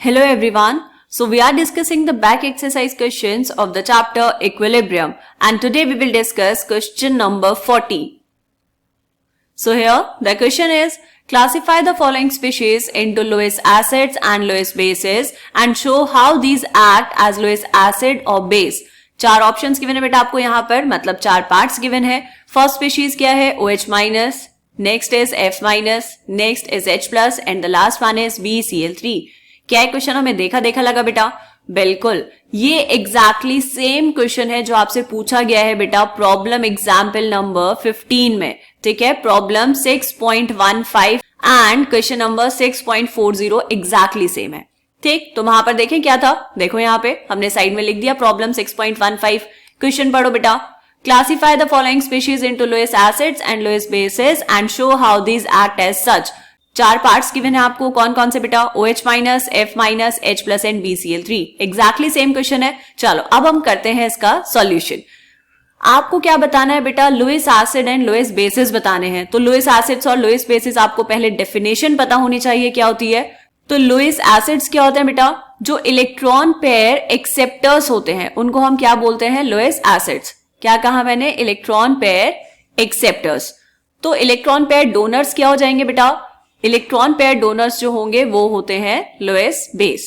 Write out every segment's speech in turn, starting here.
Hello everyone. So we are discussing the back exercise questions of the chapter Equilibrium, and today we will discuss question number 40. So here the question is, classify the following species into Lewis acids and Lewis bases and show how these act as Lewis acid or base. चार options given है बेटा आपको यहाँ पर, मतलब चार parts given है. First species क्या है? OH minus, next is F minus, next is H plus and the last one is BCl3. क्या है क्वेश्चन हमें देखा लगा बेटा? बिल्कुल, ये एग्जैक्टली सेम क्वेश्चन है जो आपसे पूछा गया है बेटा प्रॉब्लम एग्जाम्पल नंबर 15 में. ठीक है, problem 6.15 and question number 6.40 exactly same है. ठीक, तो वहां पर देखें क्या था. देखो यहाँ पे हमने साइड में लिख दिया प्रॉब्लम 6.15. क्वेश्चन पढ़ो बेटा. Classify the following species into Lewis acids and Lewis bases and show how these act as such. चार पार्ट्स गिवन है आपको, कौन कौन से बेटा? OH minus, F minus, H plus and BCl3. Exactly same question है. चलो अब हम करते हैं इसका सॉल्यूशन. आपको क्या बताना है बेटा? Lewis acid and Lewis bases बताने हैं. तो लुईस एसिड्स और लुईस बेसिस आपको पहले डेफिनेशन पता होनी चाहिए क्या होती है. तो लुईस एसिड्स क्या होते हैं बेटा? जो इलेक्ट्रॉन पेयर एक्सेप्टर्स होते हैं उनको हम क्या बोलते हैं? Lewis acids. क्या कहा मैंने? Electron pair acceptors. तो इलेक्ट्रॉन पेयर डोनर्स क्या हो जाएंगे बेटा? इलेक्ट्रॉन पेयर डोनर्स जो होंगे वो होते हैं Lewis base.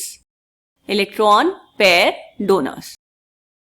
Electron pair donors.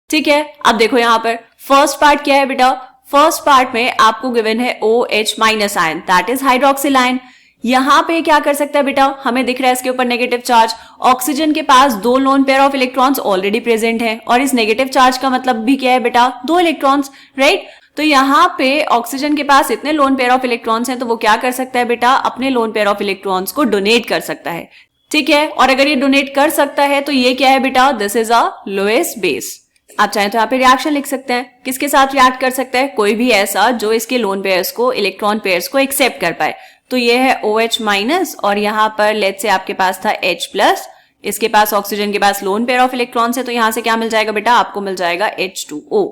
ठीक है, अब देखो यहां पर फर्स्ट पार्ट क्या है बेटा? फर्स्ट पार्ट में आपको गिवन है OH minus ion, that is hydroxyl ion. यहां पे क्या कर सकता है बेटा? हमें दिख रहा है इसके ऊपर नेगेटिव चार्ज. ऑक्सीजन के पास दो loan pair of electrons already present हैं और इस नेगेटिव चार्ज का मतलब भी क्या है बेटा? दो इलेक्ट्रॉन्स, राइट. तो यहाँ पे ऑक्सीजन के पास इतने लोन पेयर ऑफ इलेक्ट्रॉन्स हैं तो वो क्या कर सकता है बेटा? अपने लोन पेयर ऑफ इलेक्ट्रॉन्स को डोनेट कर सकता है. ठीक है, और अगर ये डोनेट कर सकता है तो ये क्या है बेटा? This is a Lewis base. आप चाहें तो यहाँ पे रिएक्शन लिख सकते हैं. किसके साथ रिएक्ट कर सकता है? कोई भी ऐसा जो इसके लोन पेयर्स को, इलेक्ट्रॉन पेयर्स को एक्सेप्ट कर पाए. तो ये है OH माइनस और यहाँ पर लेट्स से आपके पास था H प्लस. इसके पास ऑक्सीजन के पास लोन पेयर ऑफ इलेक्ट्रॉन्स है तो यहां से क्या मिल जाएगा बेटा? आपको मिल जाएगा H2O,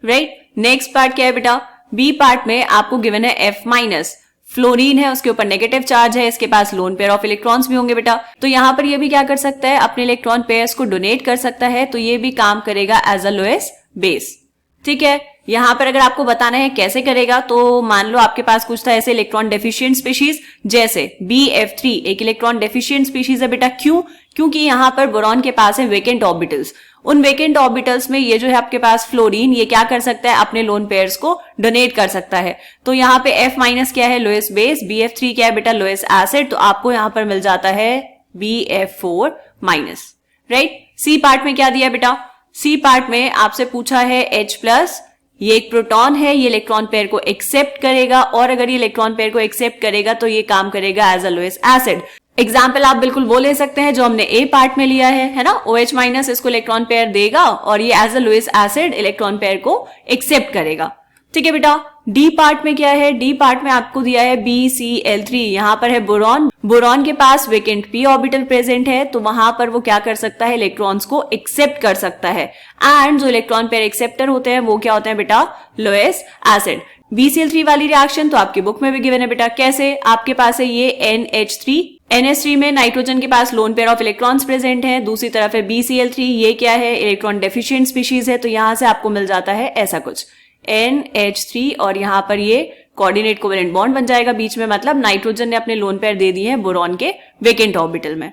राइट. नेक्स्ट पार्ट क्या है बेटा? बी पार्ट में आपको गिवन है F माइनस. फ्लोरीन है, उसके ऊपर नेगेटिव चार्ज है, इसके पास लोन पेयर ऑफ इलेक्ट्रॉन्स भी होंगे बेटा. तो यहां पर ये भी क्या कर सकता है? अपने इलेक्ट्रॉन पेयर्स को डोनेट कर सकता है. तो ये भी काम करेगा एज अ लुईस बेस. ठीक है, यहां पर अगर आपको बताना है कैसे करेगा तो मान लो आपके पास कुछ था ऐसे इलेक्ट्रॉन डेफिशिएंट स्पीशीज, जैसे BF3 एक इलेक्ट्रॉन डेफिशिएंट स्पीशीज है बेटा. क्यों? क्योंकि यहां पर बोरॉन के पास है वेकेंट ऑर्बिटल्स. उन वेकेंट ऑर्बिटल्स में ये जो है आपके पास फ्लोरीन, ये क्या कर सकता है? अपने लोन पेयर्स को डोनेट कर सकता है. तो यहाँ पे F माइनस क्या है? Lewis base. BF3 क्या है बेटा? Lewis acid. तो आपको यहां पर मिल जाता है BF4 minus, right. C part में क्या दिया बेटा? सी पार्ट में आपसे पूछा है H प्लस. ये एक प्रोटॉन है, ये इलेक्ट्रॉन पेयर को एक्सेप्ट करेगा और अगर ये इलेक्ट्रॉन पेयर को एक्सेप्ट करेगा तो ये काम करेगा as a Lewis acid. Example आप बिल्कुल वो ले सकते हैं जो हमने ए पार्ट में लिया है ना. OH माइनस इसको इलेक्ट्रॉन पेयर देगा और ये as a Lewis acid electron pair को एक्सेप्ट करेगा. ठीक है बेटा. डी पार्ट में क्या है? डी पार्ट में आपको दिया है BCl3. यहां पर है बोरॉन. बोरॉन के पास वेकेंट p ऑर्बिटल प्रेजेंट है तो वहां पर वो क्या कर सकता है? इलेक्ट्रॉन्स को एक्सेप्ट कर सकता है. एंड जो इलेक्ट्रॉन पेयर एक्सेप्टर होते हैं वो क्या होते हैं बेटा? Lewis acid. BCl3 वाली रिएक्शन तो आपकी बुक में भी गिवन है बेटा. कैसे? आपके पास है ये NH3. NH3 में नाइट्रोजन के पास lone pair of electrons present है, दूसरी तरफ है BCl3. ये क्या है? इलेक्ट्रॉन डेफिशिएंट स्पीशीज है. तो यहां से आपको मिल जाता है ऐसा कुछ NH3 और यहां पर ये कोऑर्डिनेट कोवेलेंट बॉन्ड बन जाएगा बीच में, मतलब नाइट्रोजन ने अपने लोन पेयर दे दिए हैं बोरॉन के वेकेंट ऑर्बिटल में.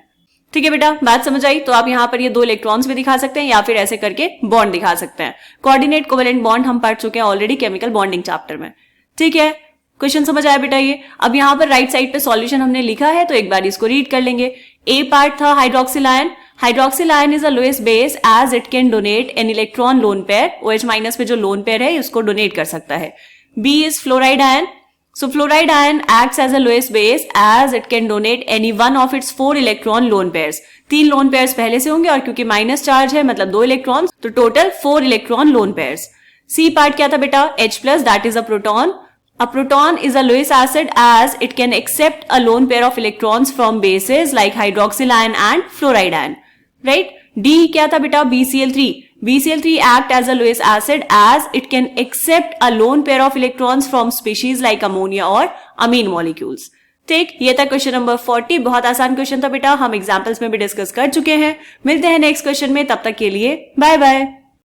ठीक है बेटा, बात समझ आई. तो आप यहाँ पर ये दो इलेक्ट्रॉन्स भी दिखा सकते हैं या फिर ऐसे करके बॉन्ड दिखा सकते हैं. कोऑर्डिनेट कोवेलेंट बॉन्ड हम पढ़ चुके हैं ऑलरेडी केमिकल बॉन्डिंग चैप्टर में. ठीक है, क्वेश्चन समझ आया बेटा ये. अब यहाँ पर राइट साइड पे सॉल्यूशन हमने लिखा है तो एक बार इसको रीड कर लेंगे. ए पार्ट था hydroxyl ion. Hydroxyl ion is a Lewis base as it can donate an electron lone pair. OH minus पे जो लोन पेयर है उसको डोनेट कर सकता है. B is fluoride ion. So fluoride ion acts as a Lewis base as it can donate any one of its 4 electron lone pairs. 3 lone pairs पहले से होंगे और क्योंकि माइनस चार्ज है मतलब 2 इलेक्ट्रॉन्स, तो total 4 electron lone pairs. C part क्या था बेटा? H plus, that is a proton. A proton is a Lewis acid as it can accept a lone pair of electrons from bases like hydroxyl ion and fluoride ion. Right? D क्या था बेटा? BCl3. BCl3 act as a Lewis acid as it can accept a lone pair of electrons from species like ammonia or amine molecules. ठीक, ये था question number 40। बहुत आसान question था बेटा, हम एग्जाम्पल्स में भी डिस्कस कर चुके हैं। मिलते हैं नेक्स्ट क्वेश्चन में, तब तक के लिए बाय बाय।